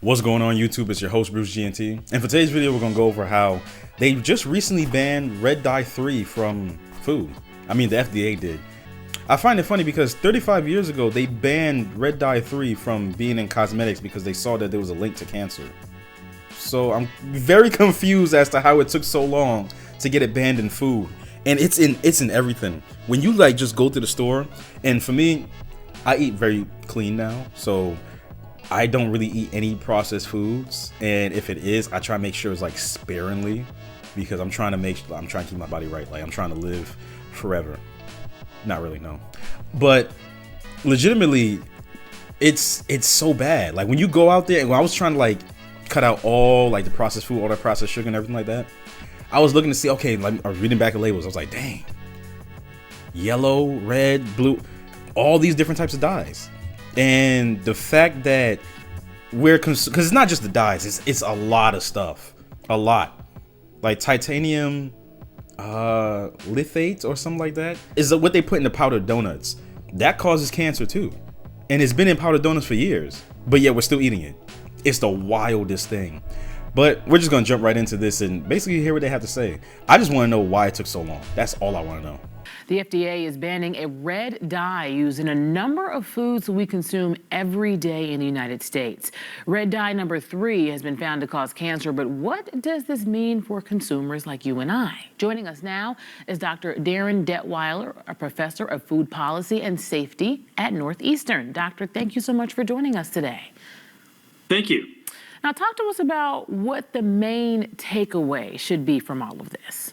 What's going on YouTube? It's your host Bruce GNT, and for today's video we're going to go over how they just recently banned red dye 3 from food. I mean the FDA did. I find it funny because 35 years ago they banned red dye 3 from being in cosmetics because they saw that there was a link to cancer. So I'm very confused as to how it took so long to get it banned in food. And it's in everything. When you like just go to the store, and for me, I eat very clean now, so I don't really eat any processed foods, and if it is, I try to make sure it's like sparingly, because I'm trying to keep my body right. Like I'm trying to live forever. Not really, no, but legitimately, it's so bad. Like when you go out there, and when I was trying to like cut out all like the processed food, all that processed sugar and everything like that, I was looking to see, okay, like I was reading back the labels. I was like, dang, yellow, red, blue, all these different types of dyes. And the fact that because it's not just the dyes, it's a lot of stuff, a lot, like titanium lithate or something like that is what they put in the powdered donuts. That causes cancer too, and it's been in powdered donuts for years, but yet we're still eating it. It's the wildest thing. But we're just gonna jump right into this and basically hear what they have to say. I just want to know why it took so long. That's all I want to know. The FDA is banning a red dye used in a number of foods we consume every day in the United States. Red dye number 3 has been found to cause cancer, but what does this mean for consumers like you and I? Joining us now is Dr. Darren Detweiler, a professor of food policy and safety at Northeastern. Doctor, thank you so much for joining us today. Thank you. Now, talk to us about what the main takeaway should be from all of this.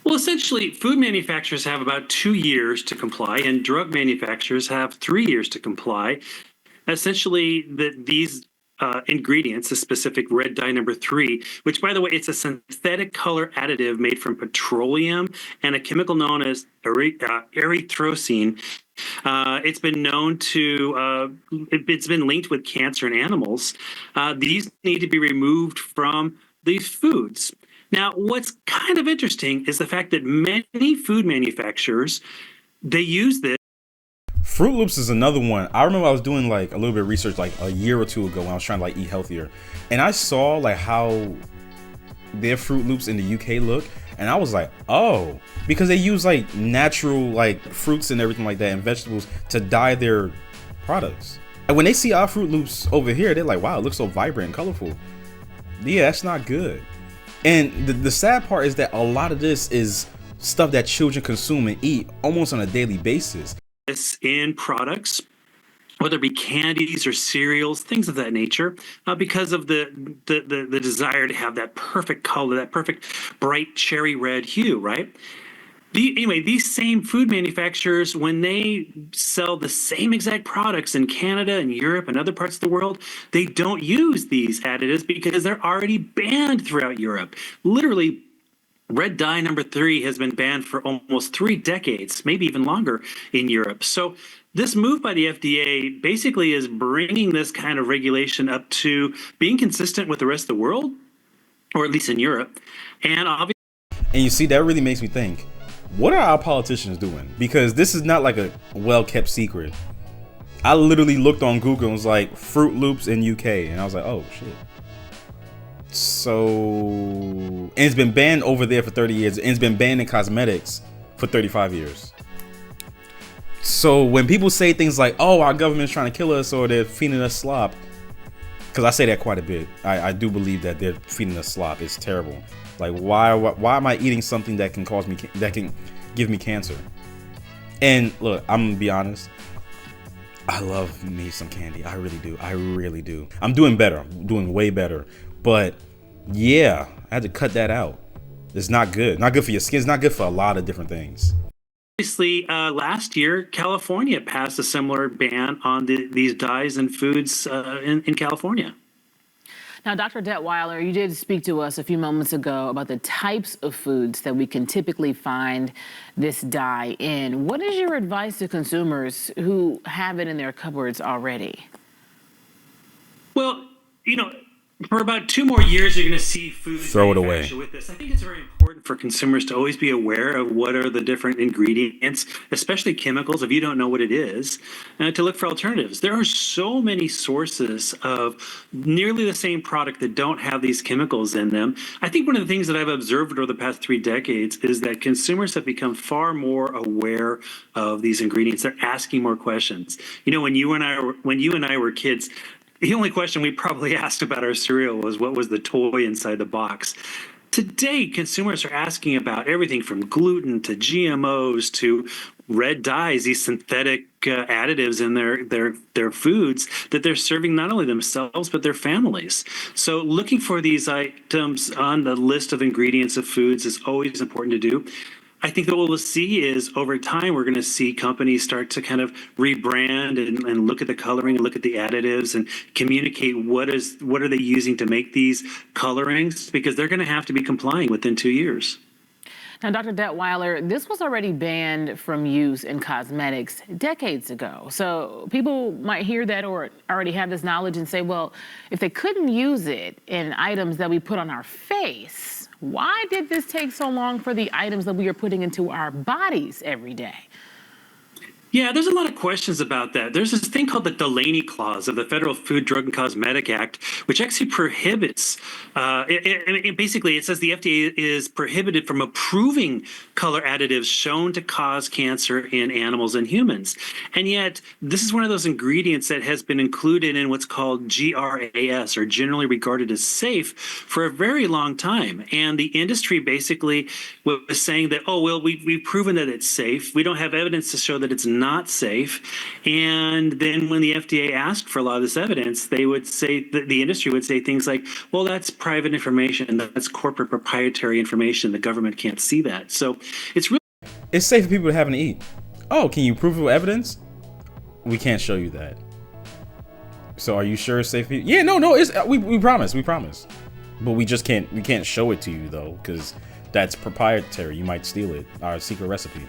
Well, essentially, food manufacturers have about 2 years to comply, and drug manufacturers have 3 years to comply. Essentially, these ingredients, the specific red dye number 3, which, by the way, it's a synthetic color additive made from petroleum and a chemical known as erythrocene. It's been known to, it's been linked with cancer in animals. These need to be removed from these foods. Now, what's kind of interesting is the fact that many food manufacturers, they use this. Fruit Loops is another one. I remember I was doing like a little bit of research like a year or two ago when I was trying to like eat healthier, and I saw like how their Fruit Loops in the UK look, and I was like, oh, because they use like natural like fruits and everything like that and vegetables to dye their products. And when they see our Fruit Loops over here, they're like, wow, it looks so vibrant and colorful. Yeah, that's not good. And the sad part is that a lot of this is stuff that children consume and eat almost on a daily basis. In products, whether it be candies or cereals, things of that nature, because of the desire to have that perfect color, that perfect bright cherry red hue, right? Anyway, these same food manufacturers, when they sell the same exact products in Canada and Europe and other parts of the world, they don't use these additives because they're already banned throughout Europe. Literally, red dye number 3 has been banned for almost 3 decades, maybe even longer in Europe. So this move by the FDA basically is bringing this kind of regulation up to being consistent with the rest of the world, or at least in Europe. And obviously, and you see, that really makes me think, what are our politicians doing? Because this is not like a well-kept secret. I literally looked on Google and was like, Fruit Loops in UK, and I was like, oh shit. So, and it's been banned over there for 30 years, and it's been banned in cosmetics for 35 years. So when people say things like, oh, our government's trying to kill us or they're feeding us slop, because I say that quite a bit, I do believe that they're feeding us slop. It's terrible. Like, why am I eating something that can cause me, that can give me cancer? And look, I'm gonna be honest, I love me some candy. I really do. I'm doing better. I'm doing way better. But yeah, I had to cut that out. It's not good. Not good for your skin. It's not good for a lot of different things. obviously, last year, California passed a similar ban on these dyes and foods in California. Now, Dr. Detweiler, you did speak to us a few moments ago about the types of foods that we can typically find this dye in. What is your advice to consumers who have it in their cupboards already? Well, you know, For about 2 more years, you're going to see foods Throw it away. manufactured with this. I think it's very important for consumers to always be aware of what are the different ingredients, especially chemicals, if you don't know what it is, to look for alternatives. There are so many sources of nearly the same product that don't have these chemicals in them. I think one of the things that I've observed over the past 3 decades is that consumers have become far more aware of these ingredients. They're asking more questions. You know, when you and I were kids, the only question we probably asked about our cereal was what was the toy inside the box. Today, consumers are asking about everything from gluten to GMOs to red dyes, these synthetic additives in their foods that they're serving not only themselves but their families. So looking for these items on the list of ingredients of foods is always important to do. I think that what we'll see is over time, we're going to see companies start to kind of rebrand and look at the coloring and look at the additives and communicate what are they using to make these colorings, because they're going to have to be complying within 2 years. Now, Dr. Detweiler, this was already banned from use in cosmetics decades ago. So people might hear that or already have this knowledge and say, well, if they couldn't use it in items that we put on our face, why did this take so long for the items that we are putting into our bodies every day? Yeah, there's a lot of questions about that. There's this thing called the Delaney Clause of the Federal Food, Drug, and Cosmetic Act, which actually prohibits, basically it says the FDA is prohibited from approving color additives shown to cause cancer in animals and humans. And yet, this is one of those ingredients that has been included in what's called GRAS, or generally regarded as safe, for a very long time. And the industry basically was saying that, oh, well, we've proven that it's safe. We don't have evidence to show that it's not safe. And then when the FDA asked for a lot of this evidence, they would say, the industry would say things like, well, that's private information, that's corporate proprietary information. The government can't see that. So It's safe for people to have and eat. Oh, can you prove it with evidence? We can't show you that. So are you sure it's safe for you? Yeah, no, it's we promise. But we can't show it to you though, because that's proprietary. You might steal it, our secret recipe.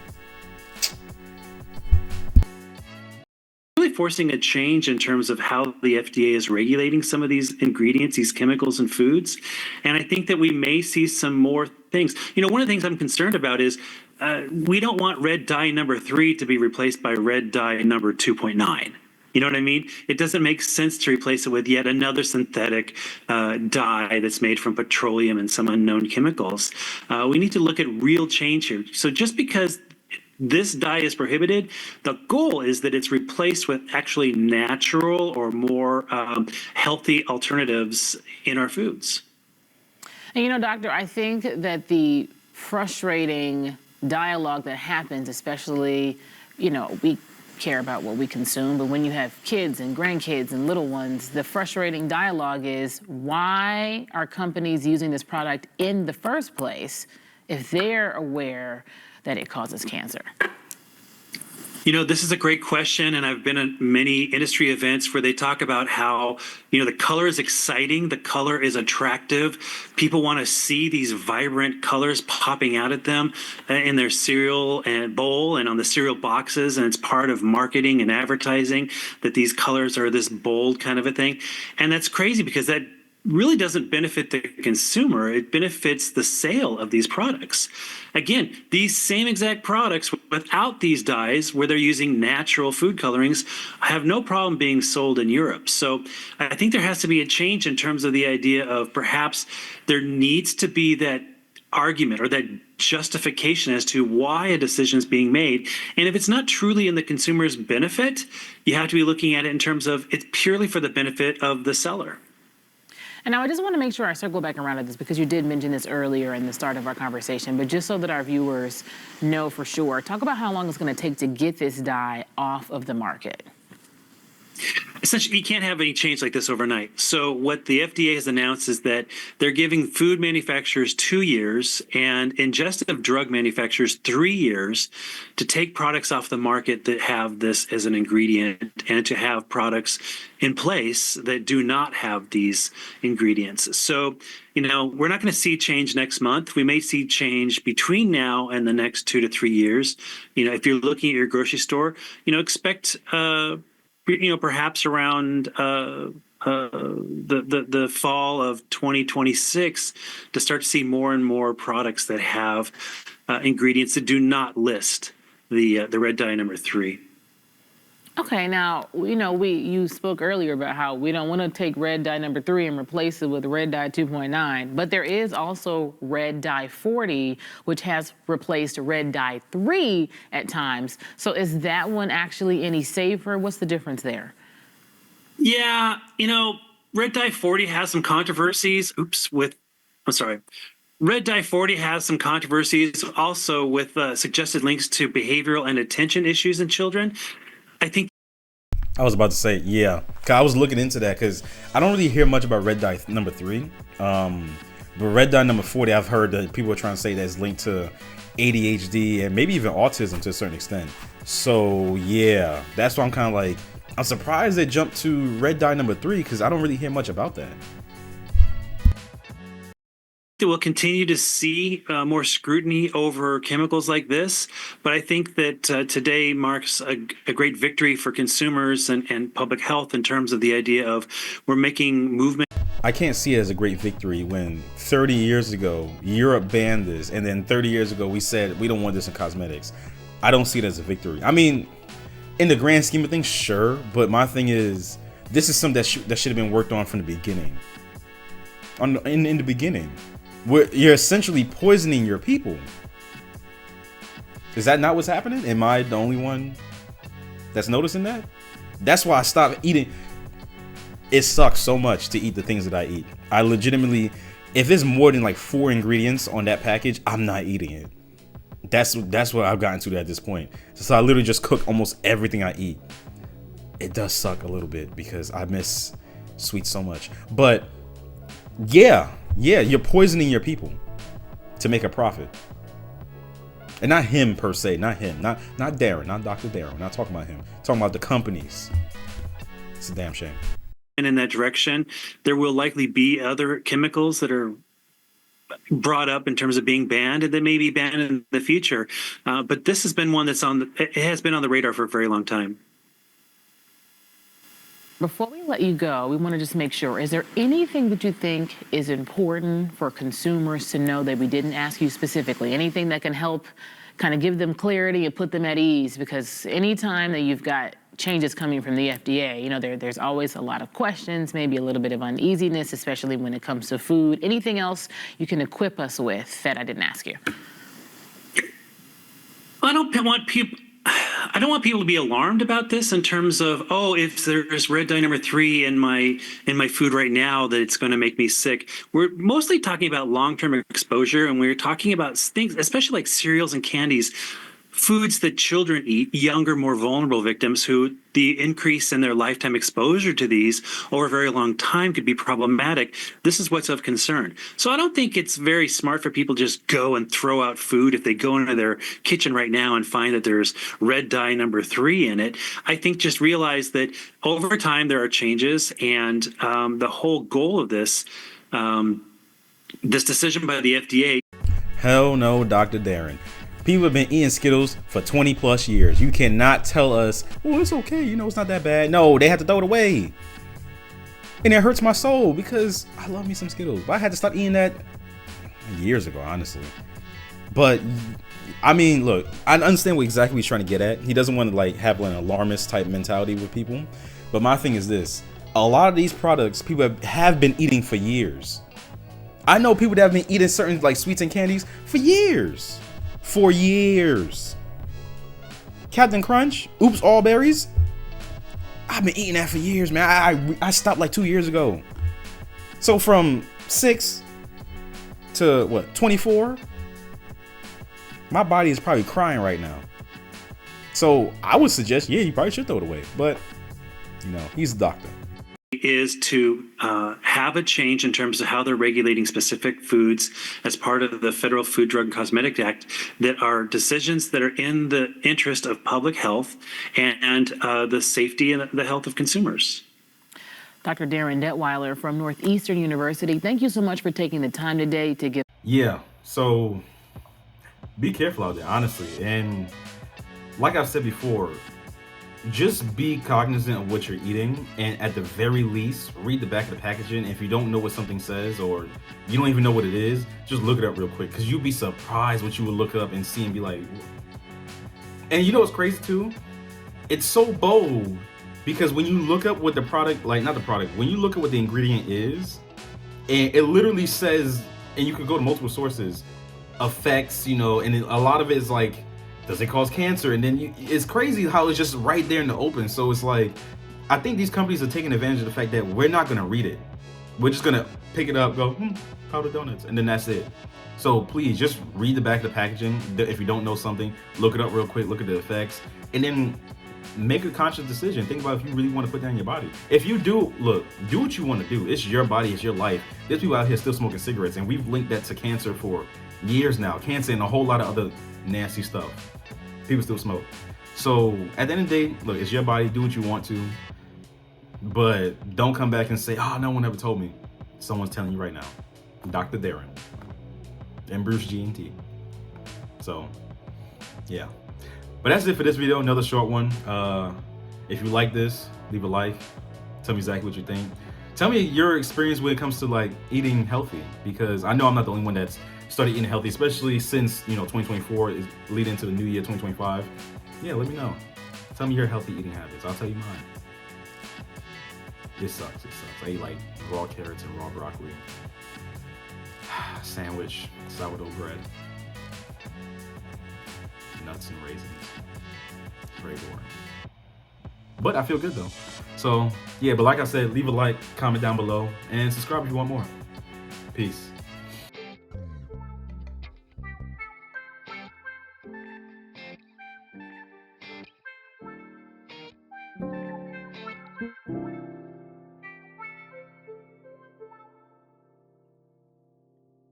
really forcing a change in terms of how the FDA is regulating some of these ingredients, these chemicals in foods. And I think that we may see some more things. You know, one of the things I'm concerned about is we don't want red dye number 3 to be replaced by red dye number 2.9. You know what I mean? It doesn't make sense to replace it with yet another synthetic dye that's made from petroleum and some unknown chemicals. We need to look at real change here. So just because this dye is prohibited, the goal is that it's replaced with actually natural or more healthy alternatives in our foods. And you know, doctor, I think that the frustrating dialogue that happens, especially, you know, we care about what we consume, but when you have kids and grandkids and little ones, the frustrating dialogue is, why are companies using this product in the first place if they're aware that it causes cancer? You know, this is a great question, and I've been at many industry events where they talk about how, you know, the color is exciting, the color is attractive. People want to see these vibrant colors popping out at them in their cereal and bowl and on the cereal boxes, and it's part of marketing and advertising that these colors are this bold kind of a thing. And that's crazy because that really doesn't benefit the consumer. It benefits the sale of these products. Again, these same exact products without these dyes, where they're using natural food colorings, have no problem being sold in Europe. So I think there has to be a change in terms of the idea of perhaps there needs to be that argument or that justification as to why a decision is being made. And if it's not truly in the consumer's benefit, you have to be looking at it in terms of it's purely for the benefit of the seller. And now I just want to make sure I circle back around to this because you did mention this earlier in the start of our conversation, but just so that our viewers know for sure, talk about how long it's going to take to get this dye off of the market. Essentially, you can't have any change like this overnight. So what the FDA has announced is that they're giving food manufacturers 2 years and ingestive drug manufacturers 3 years to take products off the market that have this as an ingredient and to have products in place that do not have these ingredients. So, you know, we're not going to see change next month. We may see change between now and the next 2 to 3 years. You know, if you're looking at your grocery store, you know, expect perhaps around the fall of 2026 to start to see more and more products that have ingredients that do not list the red dye number 3. Okay, now, you spoke earlier about how we don't want to take red dye number 3 and replace it with red dye 2.9, but there is also red dye 40, which has replaced red dye 3 at times. So is that one actually any safer? What's the difference there? Yeah, red dye 40 has some controversies. I'm sorry. Red dye 40 has some controversies also with suggested links to behavioral and attention issues in children. I think I was about to say, yeah. 'Cause I was looking into that because I don't really hear much about red dye number 3. But red dye number 40, I've heard that people are trying to say that's linked to ADHD and maybe even autism to a certain extent. So yeah, that's why I'm kind of like, I'm surprised they jumped to red dye number 3 because I don't really hear much about that. we'll continue to see more scrutiny over chemicals like this, but I think that today marks a great victory for consumers and public health in terms of the idea of we're making movement. I can't see it as a great victory when 30 years ago Europe banned this, and then 30 years ago we said we don't want this in cosmetics. I don't see it as a victory. I mean, in the grand scheme of things, sure, but my thing is, this is something that should have been worked on from the beginning. In the beginning, you're essentially poisoning your people. Is that not what's happening? Am I the only one that's noticing that? That's why I stopped eating. It sucks so much to eat the things that I eat. I legitimately, if there's more than like 4 ingredients on that package, I'm not eating it. That's what I've gotten to at this point. So I literally just cook almost everything I eat. It does suck a little bit because I miss sweets so much. But yeah, you're poisoning your people to make a profit. And not him per se, not him, not Darren, not Dr. Darren. We're not talking about him. We're talking about the companies. It's a damn shame. And in that direction, there will likely be other chemicals that are brought up in terms of being banned and that may be banned in the future. But this has been one that's it has been on the radar for a very long time. Before we let you go, we want to just make sure, is there anything that you think is important for consumers to know that we didn't ask you specifically? Anything that can help kind of give them clarity and put them at ease? Because anytime that you've got changes coming from the FDA, there's always a lot of questions, maybe a little bit of uneasiness, especially when it comes to food. Anything else you can equip us with that I didn't ask you? I don't want people to be alarmed about this in terms of, if there's red dye number 3 in my food right now, that it's going to make me sick. We're mostly talking about long-term exposure, and we're talking about things, especially like cereals and candies, foods that children eat, younger, more vulnerable victims who the increase in their lifetime exposure to these over a very long time could be problematic. This is what's of concern. So I don't think it's very smart for people to just go and throw out food if they go into their kitchen right now and find that there's red dye number 3 in it. I think just realize that over time there are changes, and the whole goal of this decision by the FDA. Hell no, Dr. Darren. People have been eating Skittles for 20 plus years. You cannot tell us, it's okay, it's not that bad. No, they had to throw it away. And it hurts my soul because I love me some Skittles. But I had to stop eating that years ago, honestly. But I mean, look, I understand what exactly he's trying to get at. He doesn't want to have an alarmist type mentality with people. But my thing is this: a lot of these products people have been eating for years. I know people that have been eating certain sweets and candies for years. For years. Captain Crunch, Oops All Berries. I've been eating that for years, man. I stopped 2 years ago. So from 6 to 24, my body is probably crying right now. So I would suggest, you probably should throw it away. But he's a doctor. Is to have a change in terms of how they're regulating specific foods as part of the Federal Food, Drug, and Cosmetic Act that are decisions that are in the interest of public health and the safety and the health of consumers. Dr. Darren Detweiler from Northeastern University, thank you so much for taking the time today to give. Yeah, so be careful out there, honestly. And like I've said before, just be cognizant of what you're eating, and at the very least, read the back of the packaging. If you don't know what something says, or you don't even know what it is, just look it up real quick, because you'll be surprised what you would look up and see and be like. And you know what's crazy too? It's so bold, because when you look up what the product, like not the product, when you look at what the ingredient is, and it literally says, and you could go to multiple sources, effects, you know, and a lot of it is like, does it cause cancer? And then it's crazy how it's just right there in the open. So it's like, I think these companies are taking advantage of the fact that we're not gonna read it. We're just gonna pick it up, go, powdered donuts, and then that's it. So please just read the back of the packaging. If you don't know something, look it up real quick, look at the effects, and then make a conscious decision. Think about if you really want to put that in your body. If you do, look, do what you want to do. It's your body, it's your life. There's people out here still smoking cigarettes, and we've linked that to cancer for years now. Cancer and a whole lot of other nasty stuff. People still smoke. So at the end of the day, look, it's your body. Do what you want to, but don't come back and say, "Oh, no one ever told me." Someone's telling you right now. Dr. Darren and Bruce GNT. So yeah. But that's it for this video, another short one. If you like this, leave a like. Tell me exactly what you think. Tell me your experience when it comes to like eating healthy, because I know I'm not the only one that's started eating healthy, especially since, you know, 2024 is leading into the new year, 2025. Yeah, let me know. Tell me your healthy eating habits. I'll tell you mine. It sucks. I eat like raw carrots and raw broccoli. Sandwich, sourdough bread, nuts and raisins. Very boring. But I feel good though. So yeah, but like I said, leave a like, comment down below, and subscribe if you want more. Peace.